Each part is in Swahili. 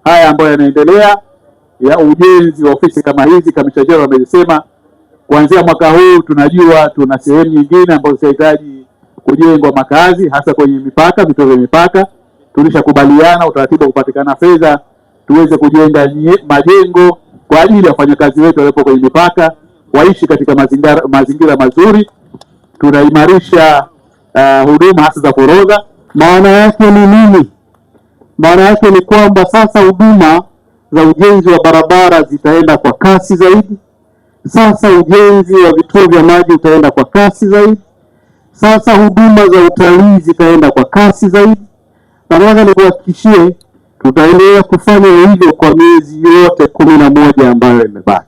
haya ambayo yanaendelea ya ujenzi wa ofisi kama hizi. Kamisha Jenerali amesema kuanzia mwaka huu tunajua tuna sehemu nyingine ambazo zinahitaji kujengwa makazi, hasa kwenye mipaka, vituo vya mipaka. Tulishakubaliana utaratibu wa kupatikana fedha tuweze kujenga majengo kwa ajili ya wafanyakazi wetu waliopo kwenye mipaka waishi katika mazingira mazuri. Tunaimarisha huduma hasa za forodha. Maana yake ni nini? Maana yake ni kwamba sasa huduma za ujenzi wa barabara zitaenda kwa kasi zaidi. Sasa ujenzi wa vituo vya maji utaenda kwa kasi zaidi. Sasa huduma za utalii zitaenda kwa kasi zaidi. Na nataka nikuhakikishie tutaendelea kufanya hivyo kwa miezi yote 11 ambayo imebaki.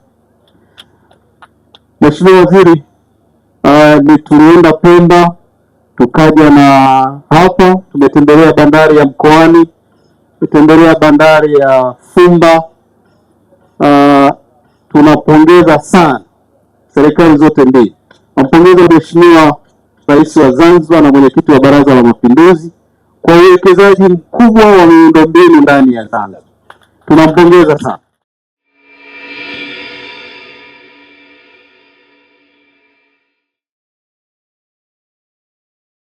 Mheshimiwa Waziri, tulienda Pemba, tukaja na hapa, tumetembelea bandari ya Mkoani, tumetembelea bandari ya Fumba. Tunapongeza sana serikali zote mbili. Nampongeza Mheshimiwa Rais wa Zanzibar na mwenyekiti wa Baraza la Mapinduzi kwa uwekezaji mkubwa wa miundombinu ndani ya Zanzibar. Tunampongeza sana.